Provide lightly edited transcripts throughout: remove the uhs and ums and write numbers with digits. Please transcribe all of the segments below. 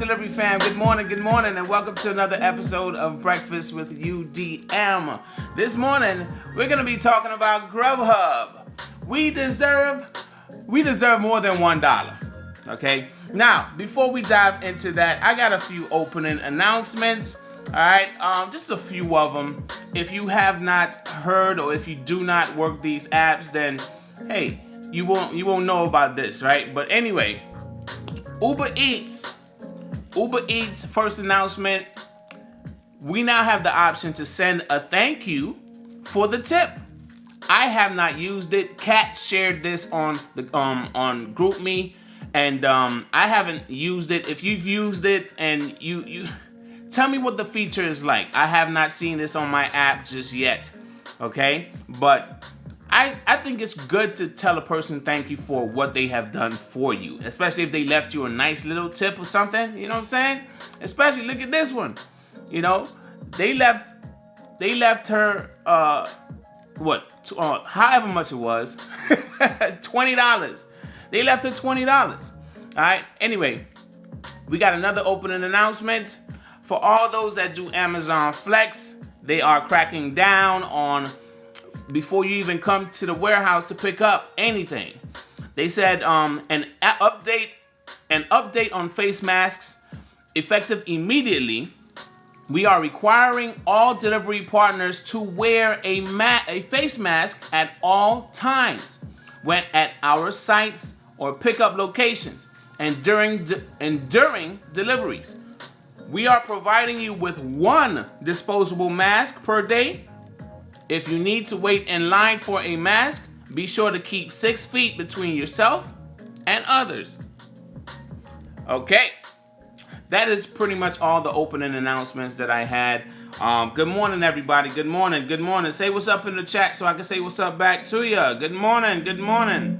delivery fam? Good morning, and welcome to another episode of Breakfast with UDM. This morning, we're gonna be talking about Grubhub. We deserve more than $1. Okay. Now, before we dive into that, I got a few opening announcements. All right, just a few of them. If you have not heard or if you do not work these apps, then hey, you won't know about this, right? But anyway, Uber Eats, first announcement, we now have the option to send a thank you for the tip. I have not used it. Kat shared this on the on GroupMe, and I haven't used it. If you've used it and you tell me what the feature is like. I have not seen this on my app just yet, okay? But I think it's good to tell a person thank you for what they have done for you, especially if they left you a nice little tip or something, you know what I'm saying? Especially, look at this one, you know, they left her, however much it was, $20. They left her $20, all right? Anyway, we got another opening announcement. For all those that do Amazon Flex, they are cracking down on before you even come to the warehouse to pick up anything. They said an update on face masks effective immediately. We are requiring all delivery partners to wear a face mask at all times when at our sites or pickup locations and during deliveries. We are providing you with one disposable mask per day. If you need to wait in line for a mask, be sure to keep 6 feet between yourself and others. Okay, that is pretty much all the opening announcements that I had. Good morning, everybody. Good morning. Good morning. Say what's up in the chat so I can say what's up back to you. Good morning. Good morning.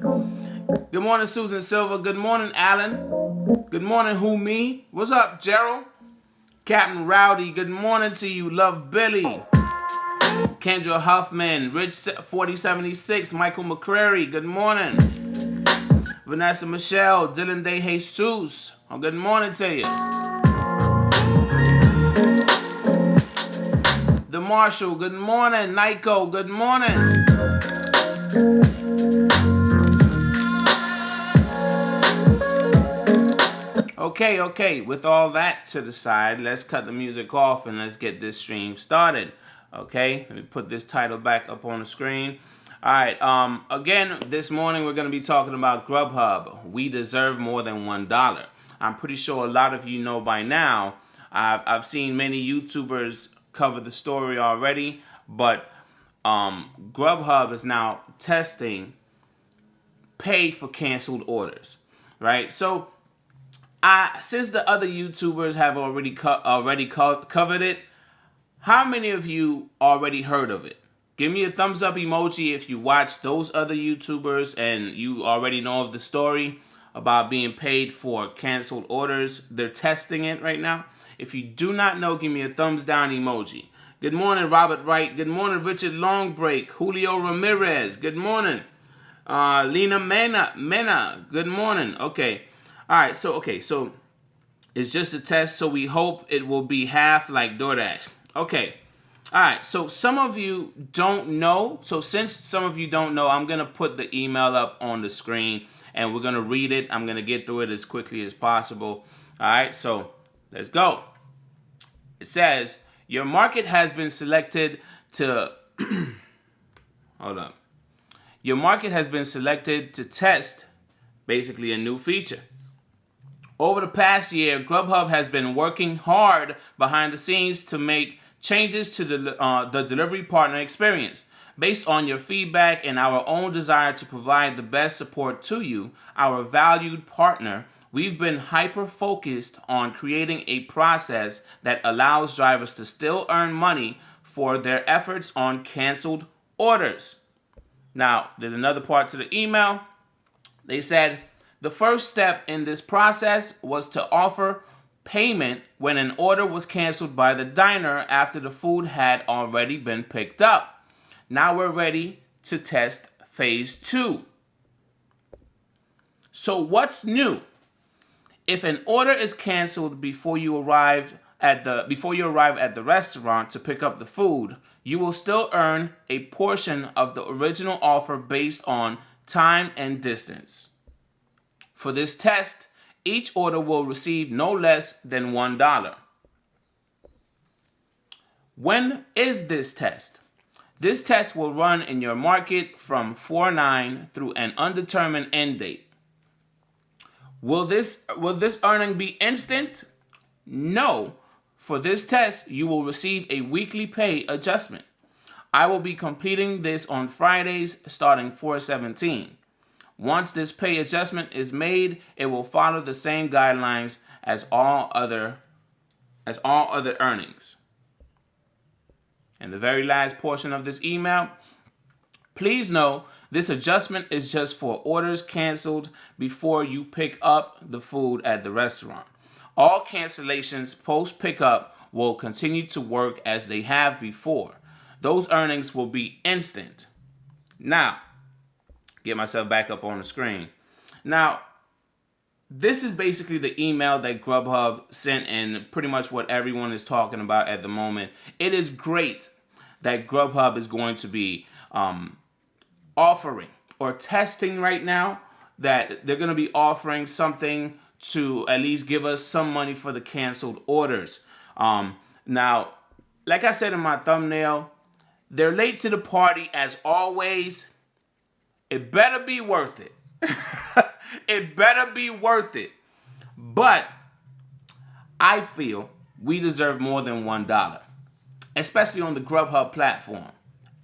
Good morning, Susan Silva. Good morning, Alan. Good morning, Who Me? What's up, Gerald? Captain Rowdy, good morning to you. Love Billy. Kendra Huffman, Rich 4076, Michael McCrary, good morning. Vanessa Michelle, Dylan De Jesus, good morning to you. The Marshall, good morning. Nico, good morning. Okay, with all that to the side, let's cut the music off and let's get this stream started. Okay, let me put this title back up on the screen. All right, again, this morning we're going to be talking about Grubhub. We deserve more than $1. I'm pretty sure a lot of you know by now. I've seen many YouTubers cover the story already, but Grubhub is now testing pay for canceled orders, right? So since the other YouTubers have already covered it, how many of you already heard of it? Give me a thumbs up emoji if you watch those other YouTubers and you already know of the story about being paid for canceled orders. They're testing it right now. If you do not know, give me a thumbs down emoji. Good morning, Robert Wright. Good morning, Richard Longbreak. Julio Ramirez. Good morning. Lena Mena. Good morning. Okay. All right. So it's just a test. So we hope it will be half like DoorDash. Okay. All right. So some of you don't know. So since some of you don't know, I'm going to put the email up on the screen and we're going to read it. I'm going to get through it as quickly as possible. All right. So let's go. It says, your market has been selected to hold up. Your market has been selected to test basically a new feature. Over the past year, Grubhub has been working hard behind the scenes to make changes to the delivery partner experience. Based on your feedback and our own desire to provide the best support to you, our valued partner, we've been hyper-focused on creating a process that allows drivers to still earn money for their efforts on canceled orders. Now, there's another part to the email. They said, the first step in this process was to offer payment when an order was canceled by the diner after the food had already been picked up. Now we're ready to test phase 2. So what's new? If an order is canceled before you arrive at the restaurant to pick up the food, you will still earn a portion of the original offer based on time and distance. For this test, each order will receive no less than $1. When is this test? This test will run in your market from 4/9 through an undetermined end date. Will this earning be instant? No. For this test, you will receive a weekly pay adjustment. I will be completing this on Fridays starting 4/17. Once this pay adjustment is made, it will follow the same guidelines as all other earnings. And the very last portion of this email, please know this adjustment is just for orders canceled before you pick up the food at the restaurant. All cancellations post pickup will continue to work as they have before. Those earnings will be instant. Now, get myself back up on the screen. Now, this is basically the email that Grubhub sent and pretty much what everyone is talking about at the moment. It is great that Grubhub is going to be offering or testing right now, that they're going to be offering something to at least give us some money for the canceled orders. Now, like I said in my thumbnail, they're late to the party as always. It better be worth it. It better be worth it. But I feel we deserve more than $1, especially on the Grubhub platform.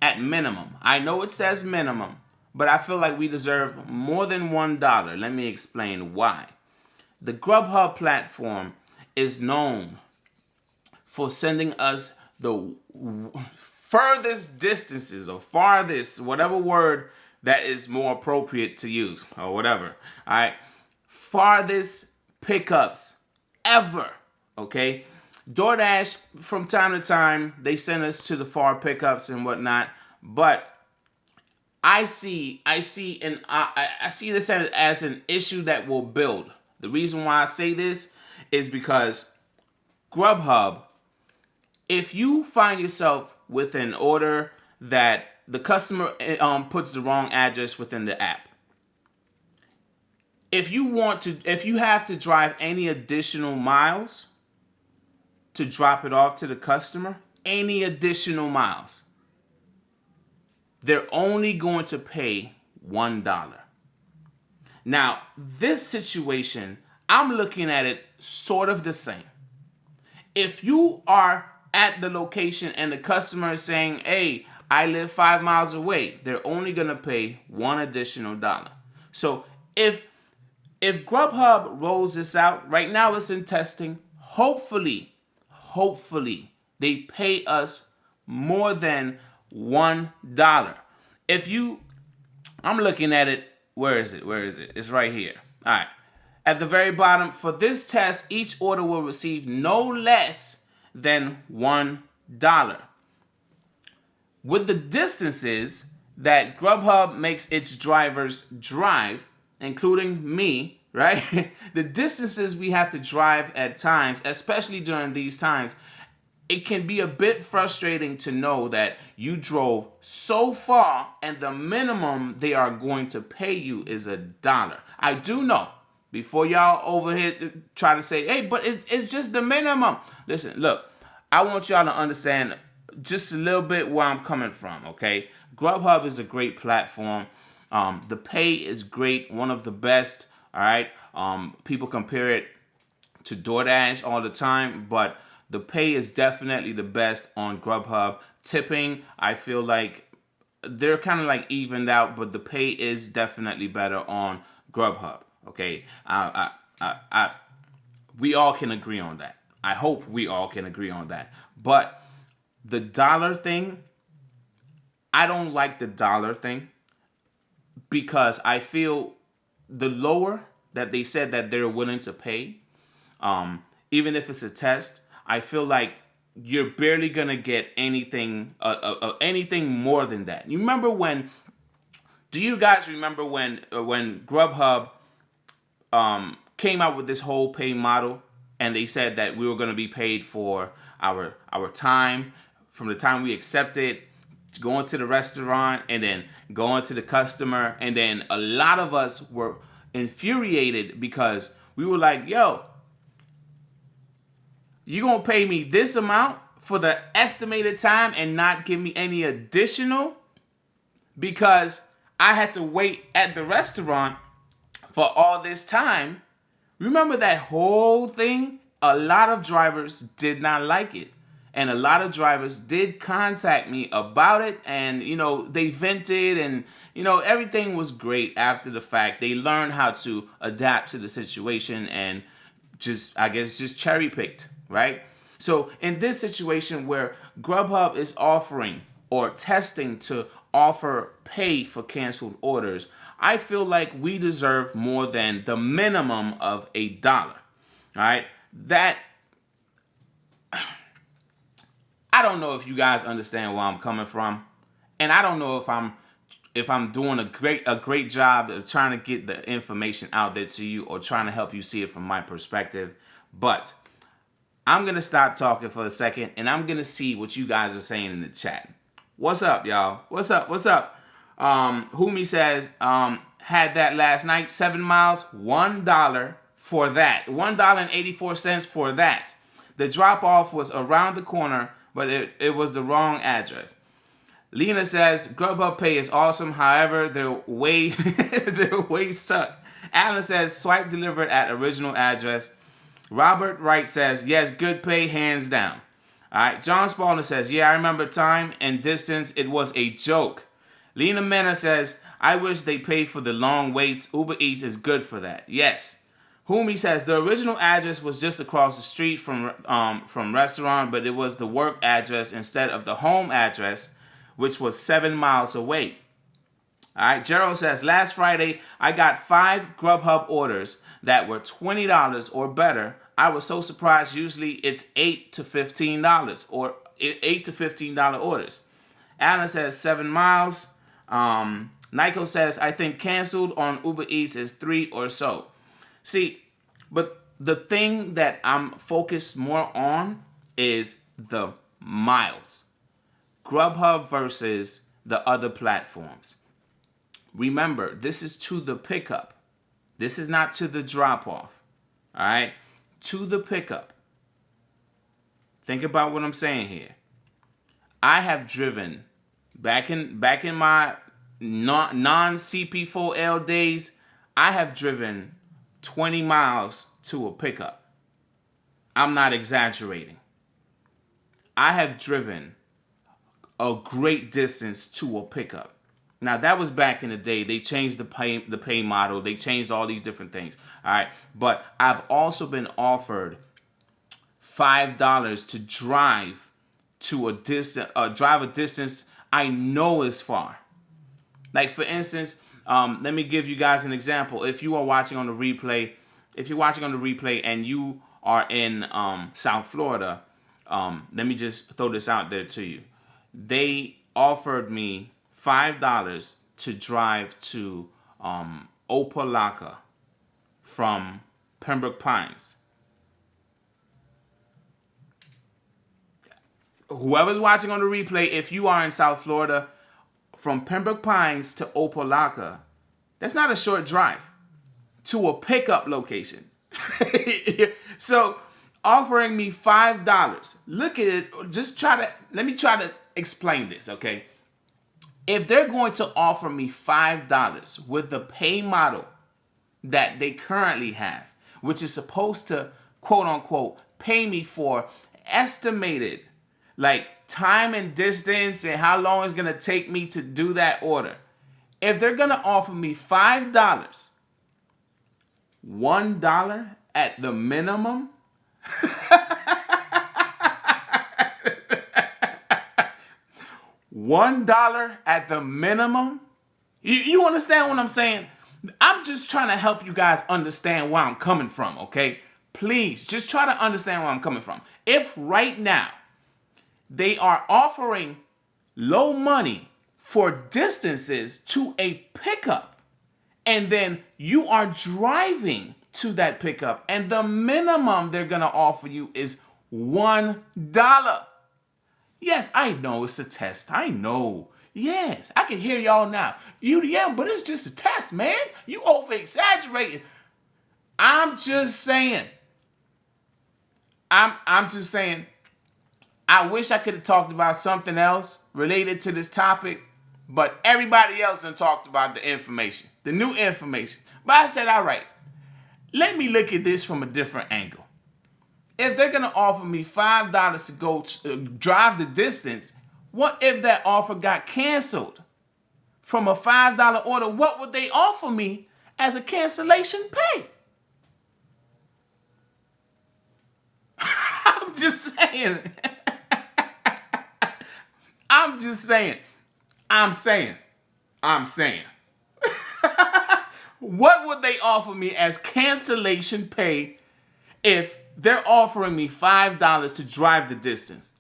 At minimum. I know it says minimum, but I feel like we deserve more than $1. Let me explain why. The Grubhub platform is known for sending us the furthest distances or farthest, whatever word that is more appropriate to use or whatever. All right. Farthest pickups ever. Okay. DoorDash, from time to time, they send us to the far pickups and whatnot, but I see this as an issue that will build. The reason why I say this is because Grubhub, if you find yourself with an order that the customer puts the wrong address within the app, if you have to drive any additional miles to drop it off to the customer, any additional miles, they're only going to pay $1. Now, this situation, I'm looking at it sort of the same. If you are at the location and the customer is saying, hey, I live 5 miles away, they're only going to pay $1 additional. So if Grubhub rolls this out, right now it's in testing, hopefully they pay us more than $1. I'm looking at it, where is it? It's right here. All right. At the very bottom, for this test, each order will receive no less than $1. With the distances that Grubhub makes its drivers drive, including me, right? The distances we have to drive at times, especially during these times, it can be a bit frustrating to know that you drove so far and the minimum they are going to pay you is $1. I do know, before y'all over here try to say, hey, but it's just the minimum. Listen, look, I want y'all to understand just a little bit where I'm coming from, okay? Grubhub is a great platform. The pay is great, one of the best, all right? People compare it to DoorDash all the time, but the pay is definitely the best on Grubhub. Tipping, I feel like they're kind of like evened out, but the pay is definitely better on Grubhub, okay? We all can agree on that. I hope we all can agree on that. But the dollar thing, I don't like the dollar thing because I feel the lower that they said that they're willing to pay, even if it's a test, I feel like you're barely going to get anything more than that. Do you guys remember when Grubhub came out with this whole pay model, and they said that we were going to be paid for our time, from the time we accepted, going to the restaurant, and then going to the customer. And then a lot of us were infuriated because we were like, yo, you gonna pay me this amount for the estimated time and not give me any additional, because I had to wait at the restaurant for all this time. Remember that whole thing? A lot of drivers did not like it. And a lot of drivers did contact me about it. And, you know, they vented, and, you know, everything was great after the fact. They learned how to adapt to the situation and just cherry picked, right? So in this situation where Grubhub is offering or testing to offer pay for canceled orders, I feel like we deserve more than the minimum of $1. All right, that, I don't know if you guys understand where I'm coming from, and I don't know if I'm doing a great job of trying to get the information out there to you or trying to help you see it from my perspective. But I'm gonna stop talking for a second, and I'm gonna see what you guys are saying in the chat. What's up, y'all? What's up? What's up? Humi says, had that last night, 7 miles, $1 for that. $1.84 for that. The drop-off was around the corner, but it was the wrong address. Lena says, Grubhub Pay is awesome. However, their way suck. Alan says, swipe delivered at original address. Robert Wright says, yes, good pay, hands down. All right. John Spallner says, yeah, I remember time and distance. It was a joke. Lena Mena says, I wish they paid for the long waits. Uber Eats is good for that. Yes. Humi says, the original address was just across the street from restaurant, but it was the work address instead of the home address, which was 7 miles away. All right. Gerald says, last Friday, I got 5 Grubhub orders that were $20 or better. I was so surprised. Usually it's $8 to $15 or $8 to $15 orders. Alan says 7 miles. Nico says, I think canceled on Uber Eats is 3 or so. See, but the thing that I'm focused more on is the miles. Grubhub versus the other platforms. Remember, this is to the pickup. This is not to the drop-off. All right? To the pickup. Think about what I'm saying here. I have driven, back in my non-CP4L days, I have driven 20 miles to a pickup. I'm not exaggerating. I have driven a great distance to a pickup. Now, that was back in the day. They changed the pay model. They changed all these different things. All right. But I've also been offered $5 to drive to a distance I know is far. Like, for instance, let me give you guys an example. If you are watching on the replay, and you are in South Florida, let me just throw this out there to you. They offered me $5 to drive to Opelika from Pembroke Pines. Whoever's watching on the replay, if you are in South Florida, from Pembroke Pines to Opelika, that's not a short drive to a pickup location. So offering me $5, look at it, let me try to explain this, okay? If they're going to offer me $5 with the pay model that they currently have, which is supposed to, quote unquote, pay me for estimated, like, time and distance and how long it's going to take me to do that order. If they're going to offer me $5, $1 at the minimum, $1 at the minimum. You understand what I'm saying? I'm just trying to help you guys understand where I'm coming from, okay? Please, just try to understand where I'm coming from. If right now they are offering low money for distances to a pickup, and then you are driving to that pickup. And the minimum they're going to offer you is $1. Yes, I know it's a test. I know. Yes, I can hear y'all now. UDM, but it's just a test, man. You over-exaggerating. I'm just saying. I'm just saying. I wish I could have talked about something else related to this topic, but everybody else done talked about the information, the new information. But I said, all right, let me look at this from a different angle. If they're going to offer me $5 to go drive the distance, what if that offer got canceled? From a $5 order, what would they offer me as a cancellation pay? I'm just saying. I'm just saying. I'm saying. What would they offer me as cancellation pay if they're offering me $5 to drive the distance?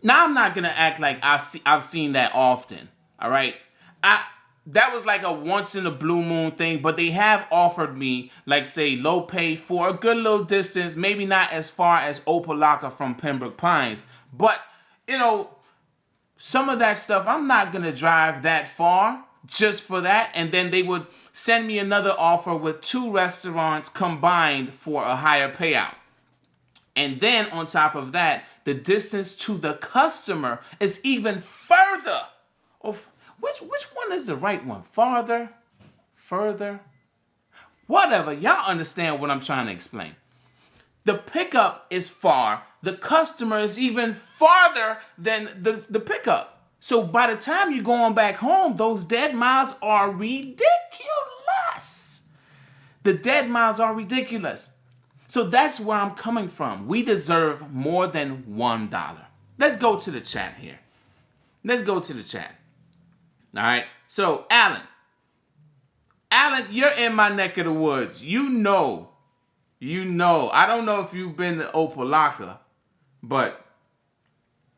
Now, I'm not going to act like I've seen that often, all right? That was like a once-in-a-blue moon thing, but they have offered me, like, say, low pay for a good little distance, maybe not as far as Opelika from Pembroke Pines, but, you know, some of that stuff, I'm not going to drive that far just for that, and then they would send me another offer with 2 restaurants combined for a higher payout. And then on top of that, the distance to the customer is even further. Which one is the right one? Farther? Further? Whatever. Y'all understand what I'm trying to explain. The pickup is far. The customer is even farther than the pickup. So by the time you're going back home, those dead miles are ridiculous. The dead miles are ridiculous. So that's where I'm coming from. We deserve more than $1. Let's go to the chat here. Let's go to the chat. All right. So, Alan, you're in my neck of the woods. You know. I don't know if you've been to Opelika, but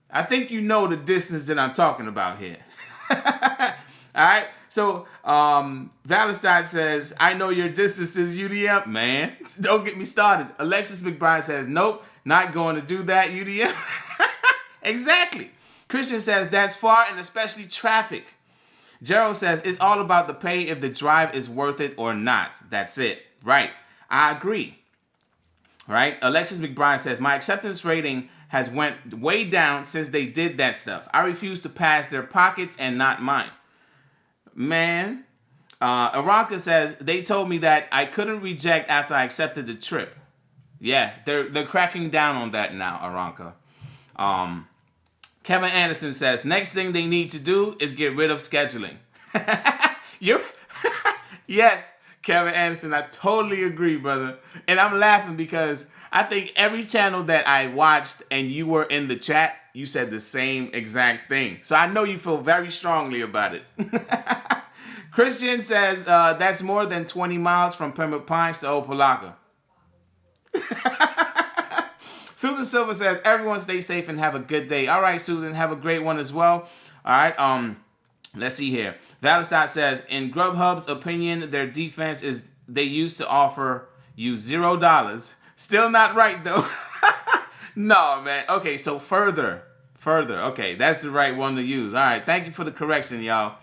I think you know the distance that I'm talking about here. All right. So, Valentine says, I know your distance is UDM. Man, don't get me started. Alexis McBride says, nope, not going to do that, UDM. Exactly. Christian says, that's far and especially traffic. Gerald says, it's all about the pay if the drive is worth it or not. That's it. Right. I agree. Right. Alexis McBride says, my acceptance rating has went way down since they did that stuff. I refuse to pass their pockets and not mine. Man. Aranka says, they told me that I couldn't reject after I accepted the trip. Yeah, they're cracking down on that now, Aranka. Kevin Anderson says, next thing they need to do is get rid of scheduling. Yes, Kevin Anderson, I totally agree, brother. And I'm laughing because I think every channel that I watched and you were in the chat, you said the same exact thing. So I know you feel very strongly about it. Christian says, that's more than 20 miles from Pembroke Pines to Opelika. Susan Silva says, everyone stay safe and have a good day. All right, Susan, have a great one as well. All right, let's see here. Valentine says, in Grubhub's opinion, their defense is they used to offer you $0. Still not right, though. No, man. Okay, so further. Okay, that's the right one to use. All right, thank you for the correction, y'all.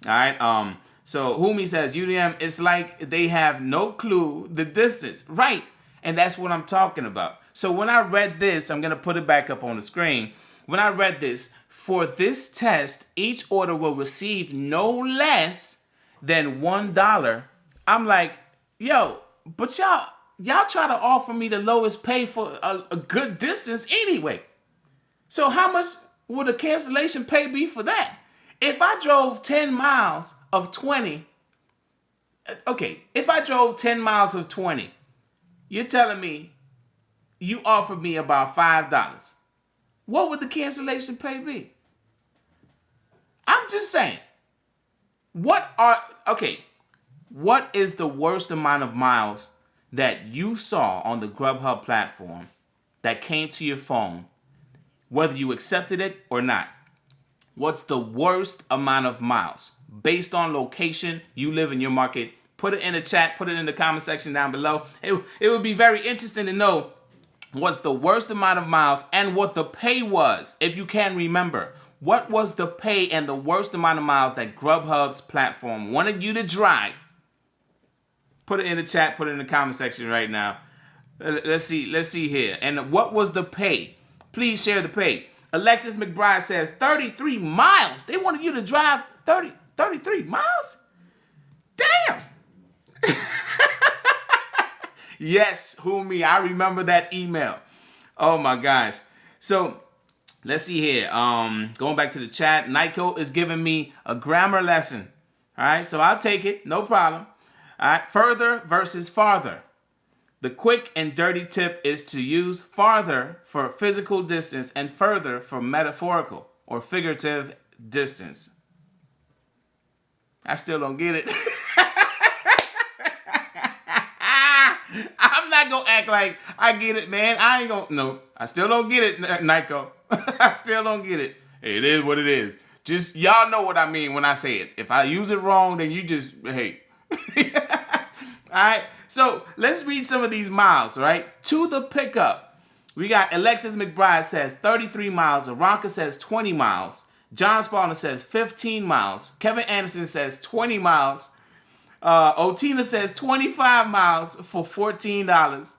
All right, so Humi says, UDM, it's like they have no clue the distance. Right, and that's what I'm talking about. So when I read this, I'm going to put it back up on the screen. When I read this, for this test, each order will receive no less than $1. I'm like, yo, but y'all try to offer me the lowest pay for a good distance anyway. So how much would a cancellation pay be for that? If I drove 10 miles of 20, okay, if I drove 10 miles of 20, you're telling me you offered me about $5. What would the cancellation pay be? I'm just saying. What is the worst amount of miles that you saw on the Grubhub platform that came to your phone, whether you accepted it or not? What's the worst amount of miles? Based on location, you live in your market, Put it in the chat. Put it in the comment section down below. It would be very interesting to know what's the worst amount of miles and what the pay was, if you can remember. What was the pay and the worst amount of miles that Grubhub's platform wanted you to drive? Put it in the chat. Put it in the comment section right now. Let's see here. And what was the pay? Please share the pay. Alexis McBride says 33 miles. They wanted you to drive 33 miles? Damn. Yes, who me? I remember that email. Oh my gosh. So let's see here. Going back to the chat, Nyko is giving me a grammar lesson. All right, so I'll take it. No problem. All right, further versus farther. The quick and dirty tip is to use farther for physical distance and further for metaphorical or figurative distance. I still don't get it. I'm not going to act like I get it, man. I ain't going to. No, I still don't get it, Nyko. I still don't get it. It is what it is. Just, y'all know what I mean when I say it. If I use it wrong, then you just, hey. All right. So let's read some of these miles, right? To the pickup. We got Alexis McBride says 33 miles. Aranka says 20 miles. John Spalding says 15 miles. Kevin Anderson says 20 miles. Otina says 25 miles for $14.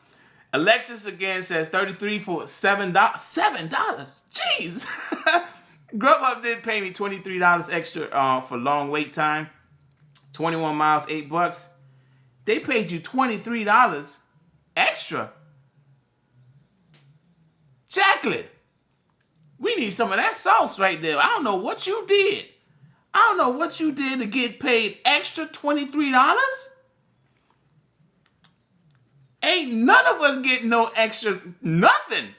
Alexis again says 33 for $7. $7? Jeez. Grubhub did pay me $23 extra for long wait time. 21 miles, $8. They paid you $23 extra. Jacqueline, we need some of that sauce right there. I don't know what you did. I don't know what you did to get paid extra $23. Ain't none of us getting no extra nothing.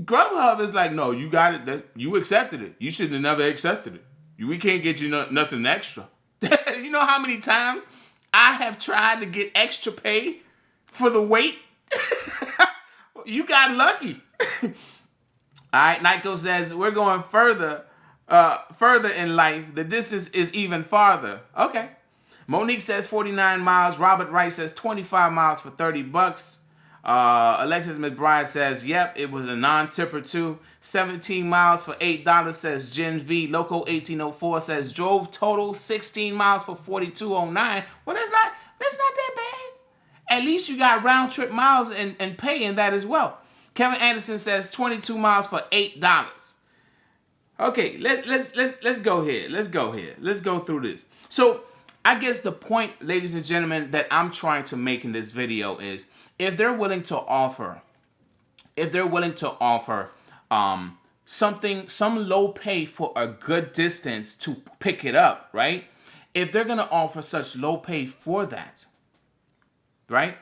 Grubhub is like, no, you got it. You accepted it. You should have never accepted it. We can't get you nothing extra. You know how many times I have tried to get extra pay for the wait? You got lucky. All right, Nyko says, we're going further in life. The distance is even farther. Okay. Monique says 49 miles. Robert Wright says 25 miles for $30. Alexis McBride says, yep, it was a non-tipper too. 17 miles for $8, says Jen V. Loco 1804 says drove total 16 miles for $42.09. Well, that's not that bad. At least you got round trip miles and pay in that as well. Kevin Anderson says 22 miles for $8. Okay, let's go here. Let's go through this. So I guess the point, ladies and gentlemen, that I'm trying to make in this video is if they're willing to offer some low pay for a good distance to pick it up, right? If they're going to offer such low pay for that, right?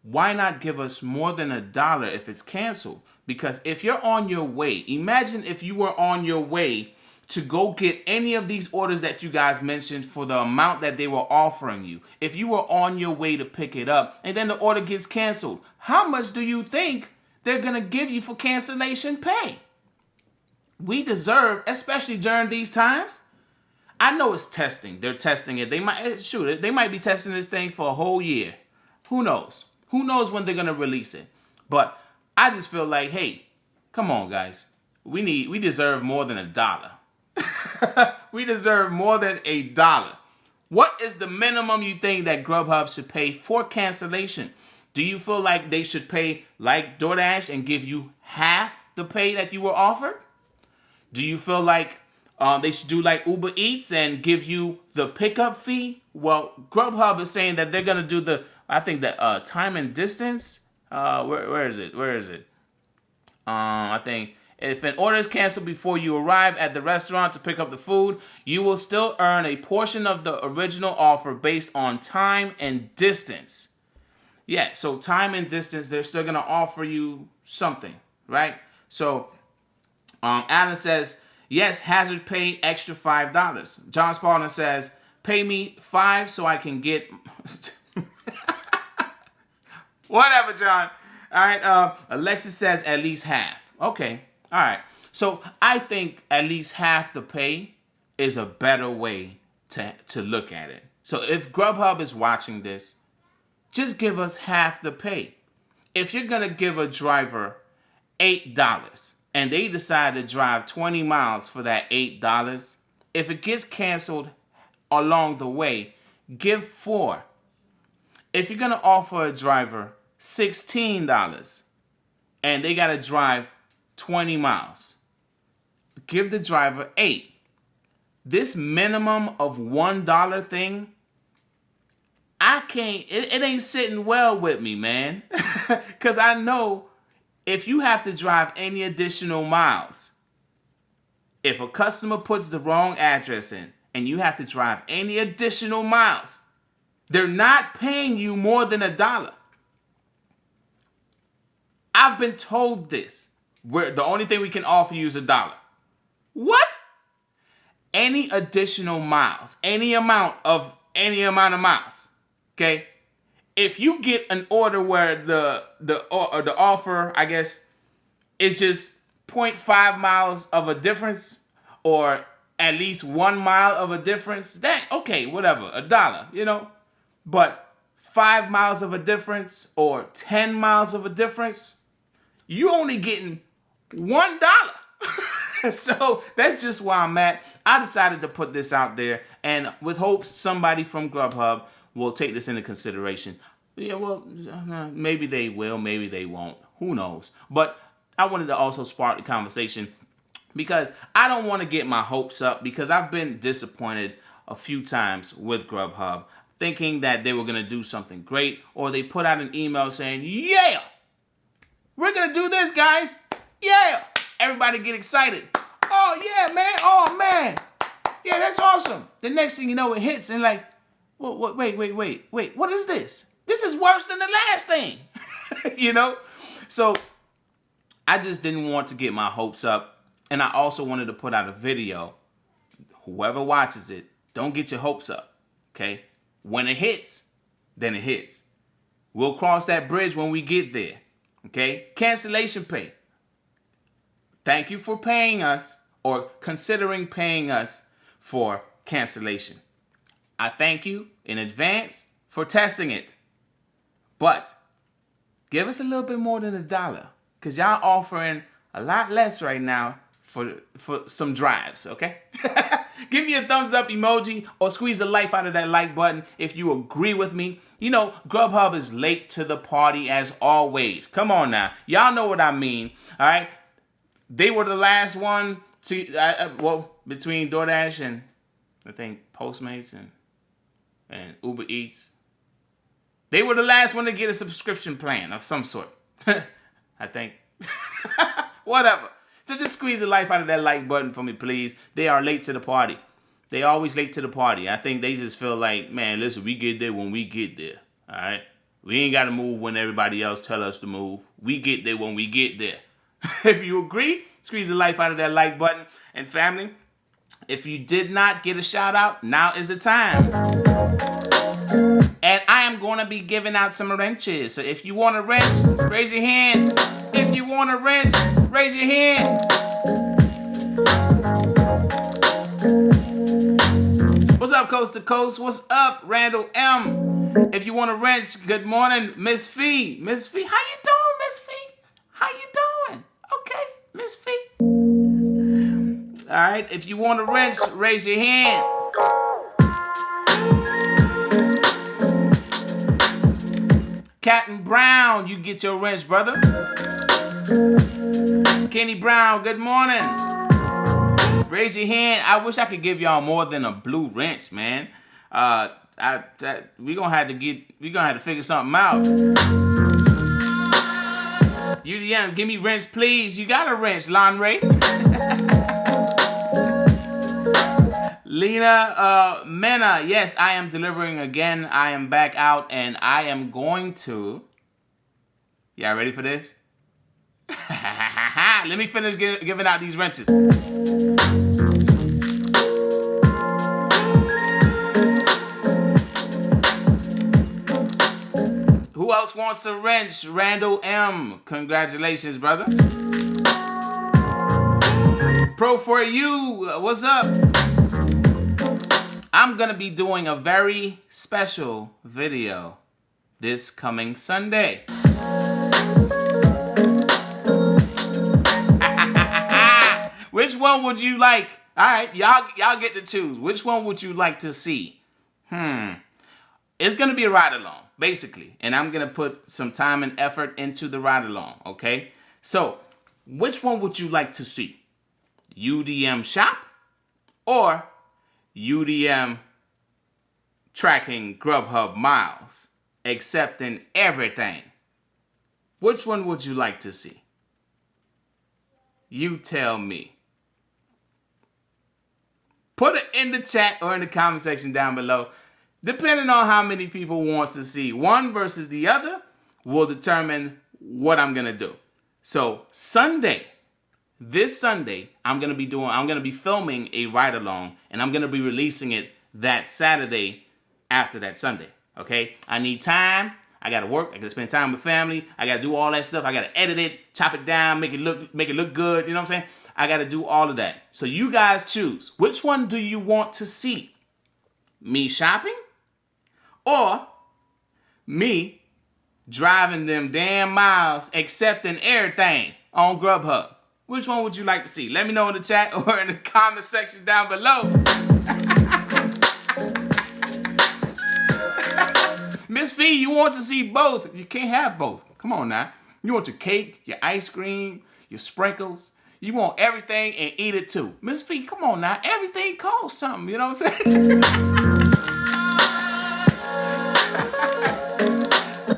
Why not give us more than $1 if it's canceled? Because if you're on your way, imagine if you were on your way to go get any of these orders that you guys mentioned for the amount that they were offering you. If you were on your way to pick it up and then the order gets canceled, how much do you think they're going to give you for cancellation pay? We deserve, especially during these times. I know it's testing. They're testing it. They might be testing this thing for a whole year. Who knows? Who knows when they're going to release it? But I just feel like, hey, come on, guys. We deserve more than $1. We deserve more than $1. What is the minimum you think that Grubhub should pay for cancellation? Do you feel like they should pay like DoorDash and give you half the pay that you were offered? Do you feel like they should do like Uber Eats and give you the pickup fee? Well, Grubhub is saying that they're going to do the time and distance. Where is it? I think if an order is canceled before you arrive at the restaurant to pick up the food, you will still earn a portion of the original offer based on time and distance. Yeah, so time and distance, they're still going to offer you something, right? So Alan says, yes, hazard pay extra $5. John Spalding says, pay me $5 so I can get... Whatever, John. All right. Alexis says at least half. Okay. All right. So I think at least half the pay is a better way to look at it. So if Grubhub is watching this, just give us half the pay. If you're going to give a driver $8 and they decide to drive 20 miles for that $8, if it gets canceled along the way, give $4. If you're going to offer a driver $16 and they got to drive 20 miles, give the driver $8. This minimum of $1 thing, I can't, it ain't sitting well with me, man. Because I know if you have to drive any additional miles, if a customer puts the wrong address in and you have to drive any additional miles, they're not paying you more than $1. I've been told this. The only thing we can offer you is $1. What? Any additional miles, any amount of miles, okay? If you get an order where the offer, I guess, is just 0.5 miles of a difference, or at least 1 mile of a difference, then okay, whatever, $1, you know. But 5 miles of a difference or 10 miles of a difference, you only getting $1. So that's just where I'm at. I decided to put this out there, and with hopes somebody from Grubhub will take this into consideration. Yeah, well, maybe they will, maybe they won't. Who knows? But I wanted to also spark the conversation because I don't want to get my hopes up, because I've been disappointed a few times with Grubhub, thinking that they were going to do something great, or they put out an email saying, yeah, we're going to do this, guys. Yeah. Everybody get excited. Oh, yeah, man. Oh, man. Yeah, that's awesome. The next thing you know, it hits and like, wait. What is this? This is worse than the last thing. You know? So I just didn't want to get my hopes up. And I also wanted to put out a video. Whoever watches it, don't get your hopes up. Okay? When it hits, then it hits. We'll cross that bridge when we get there. Okay? Cancellation pay. Thank you for paying us, or considering paying us for cancellation. I thank you in advance for testing it. But give us a little bit more than $1, because y'all offering a lot less right now for some drives, okay? Give me a thumbs up emoji or squeeze the life out of that like button if you agree with me. You know, Grubhub is late to the party as always. Come on now. Y'all know what I mean, all right? They were the last one to, between DoorDash and I think Postmates and Uber Eats. They were the last one to get a subscription plan of some sort. I think. Whatever. So just squeeze the life out of that like button for me, please. They are late to the party. They always late to the party. I think they just feel like, man, listen, we get there when we get there. All right? We ain't got to move when everybody else tell us to move. We get there when we get there. If you agree, squeeze the life out of that like button. And family, if you did not get a shout out, now is the time. And I am going to be giving out some wrenches. So if you want a wrench, raise your hand. If you want a wrench, raise your hand. What's up, Coast to Coast? What's up, Randall M? If you want a wrench, good morning, Miss Fee. Miss Fee, how you doing, Miss Fee? How you doing? Okay, Miss Fee. All right, if you want a wrench, raise your hand. Captain Brown, you get your wrench, brother. Kenny Brown, good morning. Raise your hand. I wish I could give y'all more than a blue wrench, man. We gonna have to figure something out. UDM, give me wrench, please. You got a wrench, Lon Ray. Lena Mena, yes, I am delivering again. I am back out, and I am going to... Y'all ready for this? Let me finish giving out these wrenches. Who else wants a wrench? Randall M. Congratulations, brother. Pro for you. What's up? I'm going to be doing a very special video this coming Sunday. Which one would you like? All right, y'all get to choose. Which one would you like to see? It's going to be a ride-along, basically. And I'm going to put some time and effort into the ride-along, okay? So, which one would you like to see? UDM shop or UDM tracking Grubhub miles, accepting everything? Which one would you like to see? You tell me. Put it in the chat or in the comment section down below. Depending on how many people wants to see one versus the other will determine what I'm going to do. So Sunday, this Sunday, I'm going to be filming a ride along and I'm going to be releasing it that Saturday after that Sunday. Okay. I need time. I got to work. I got to spend time with family. I got to do all that stuff. I got to edit it, chop it down, make it look good. You know what I'm saying? I got to do all of that. So you guys choose. Which one do you want to see? Me shopping or me driving them damn miles, accepting everything on Grubhub? Which one would you like to see? Let me know in the chat or in the comment section down below. Miss Fee, you want to see both. You can't have both. Come on now. You want your cake, your ice cream, your sprinkles. You want everything and eat it too. Miss Fee, come on now. Everything costs something. You know what I'm saying?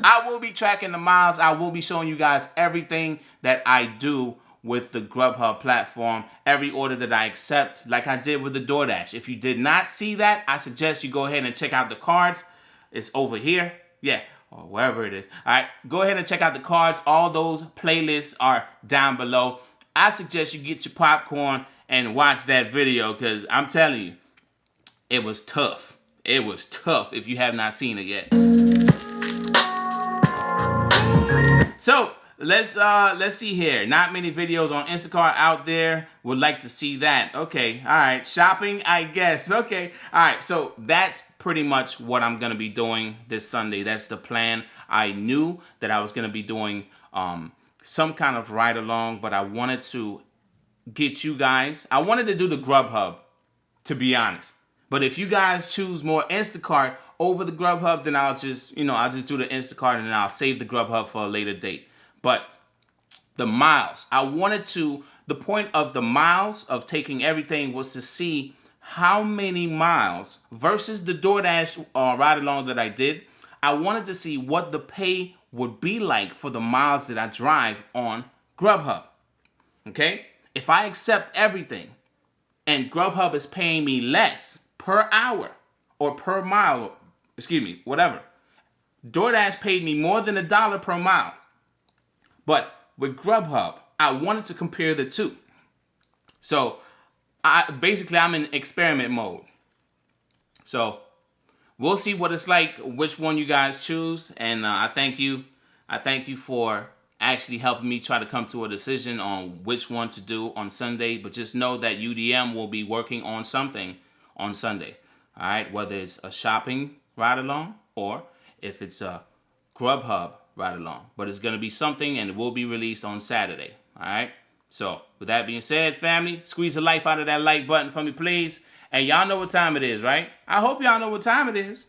I will be tracking the miles. I will be showing you guys everything that I do with the Grubhub platform. Every order that I accept, like I did with the DoorDash. If you did not see that, I suggest you go ahead and check out the cards. It's over here. Yeah, or wherever it is. All right, go ahead and check out the cards. All those playlists are down below. I suggest you get your popcorn and watch that video because I'm telling you, it was tough. It was tough if you have not seen it yet. So let's see here. Not many videos on Instacart out there. Would like to see that. Okay, all right. Shopping, I guess. Okay, all right. So that's pretty much what I'm gonna be doing this Sunday. That's the plan. I knew that I was gonna be doing some kind of ride along, but I wanted to get you guys. I wanted to do the Grubhub, to be honest. But if you guys choose more Instacart over the Grubhub, then I'll just do the Instacart and then I'll save the Grubhub for a later date. But the miles, the point of the miles of taking everything was to see how many miles versus the DoorDash ride along that I did. I wanted to see what the pay would be like for the miles that I drive on Grubhub. Okay? If I accept everything and Grubhub is paying me less per hour or per mile, whatever. DoorDash paid me more than $1 per mile. But with Grubhub, I wanted to compare the two. So I'm in experiment mode. So we'll see what it's like, which one you guys choose. And I thank you for actually helping me try to come to a decision on which one to do on Sunday. But just know that UDM will be working on something on Sunday. All right, whether it's a shopping ride along or if it's a Grubhub ride along. But it's going to be something and it will be released on Saturday. All right. So with that being said, family, squeeze the life out of that like button for me, please. And y'all know what time it is, right? I hope y'all know what time it is.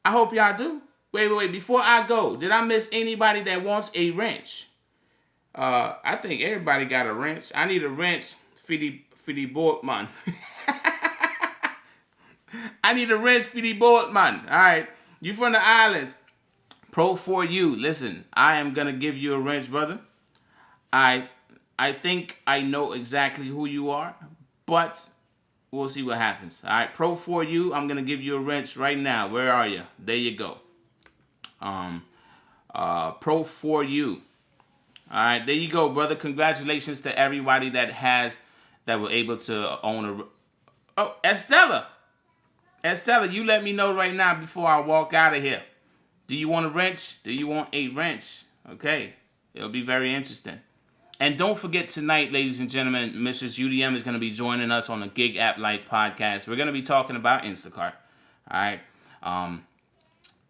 I hope y'all do. Wait. Before I go, did I miss anybody that wants a wrench? I think everybody got a wrench. I need a wrench for the board, man. I need a wrench for the board, man. All right. You from the islands. Pro for you. Listen, I am going to give you a wrench, brother. I think I know exactly who you are, but we'll see what happens. All right, Pro for you. I'm going to give you a wrench right now. Where are you? There you go. Pro for you. All right, there you go, brother. Congratulations to everybody that were able to own a... Oh, Estella. Estella, you let me know right now before I walk out of here. Do you want a wrench? Do you want a wrench? Okay. It'll be very interesting. And don't forget tonight, ladies and gentlemen, Mrs. UDM is going to be joining us on the Gig App Life podcast. We're going to be talking about Instacart. All right.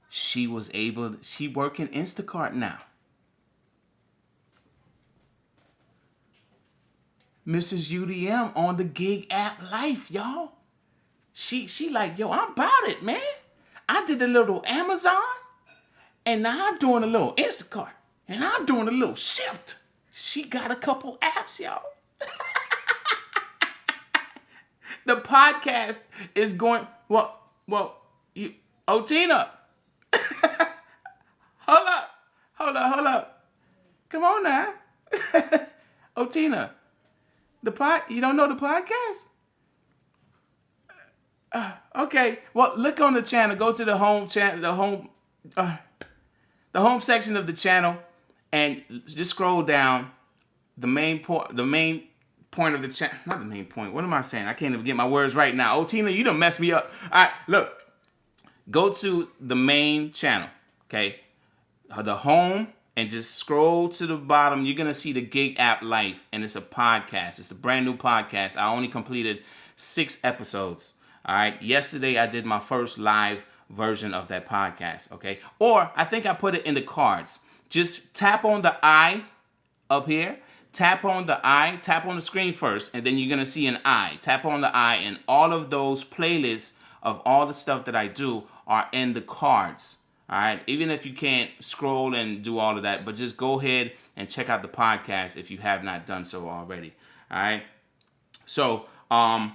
She working Instacart now. Mrs. UDM on the gig app life, y'all. She like, yo, I'm about it, man. I did a little Amazon, and now I'm doing a little Instacart, and I'm doing a little Shipt. She got a couple apps, y'all. The podcast is going, well, Tina. Hold up. Come on now. Tina. You don't know the podcast? Okay. Well, look on the channel. Go to the home channel, the home section of the channel, and just scroll down. The main point of the channel. Not the main point. What am I saying? I can't even get my words right now. Tina, you done messed me up. All right, look. Go to the main channel. Okay, the home. And just scroll to the bottom. You're going to see the Gig App Life. And it's a podcast. It's a brand new podcast. I only completed 6 episodes. All right. Yesterday, I did my first live version of that podcast. Okay. Or I think I put it in the cards. Just tap on the I up here. Tap on the I. Tap on the screen first. And then you're going to see an I. Tap on the I. And all of those playlists of all the stuff that I do are in the cards. All right, even if you can't scroll and do all of that, but just go ahead and check out the podcast if you have not done so already. All right. So, MoneyGram.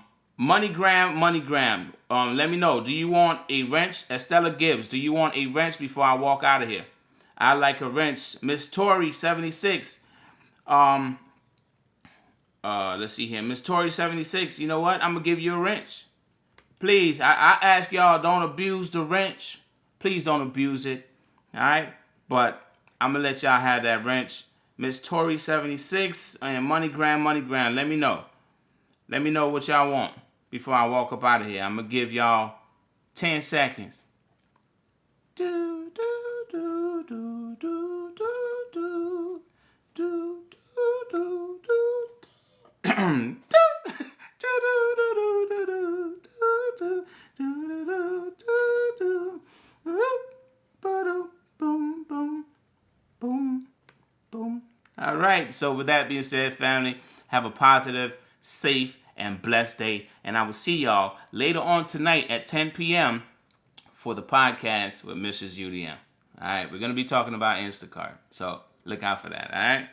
Let me know. Do you want a wrench? Estella Gibbs, do you want a wrench before I walk out of here? I like a wrench. Miss Tori 76. Let's see here. Miss Tori 76. You know what? I'm gonna give you a wrench. Please, I ask y'all, don't abuse the wrench. Please don't abuse it, all right? But I'm going to let y'all have that wrench. Miss Tori 76 and MoneyGram. Let me know. Let me know what y'all want before I walk up out of here. I'm going to give y'all 10 seconds. Do, do, do, do, do, do, do, do, do, do, do. All right, so with that being said, family, have a positive, safe, and blessed day. And I will see y'all later on tonight at 10 p.m. for the podcast with Mrs. UDM. All right, we're going to be talking about Instacart. So look out for that, all right?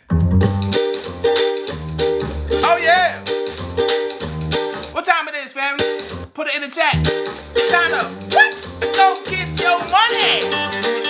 Oh, yeah. What time it is, family? Put it in the chat. It's time to go get your money.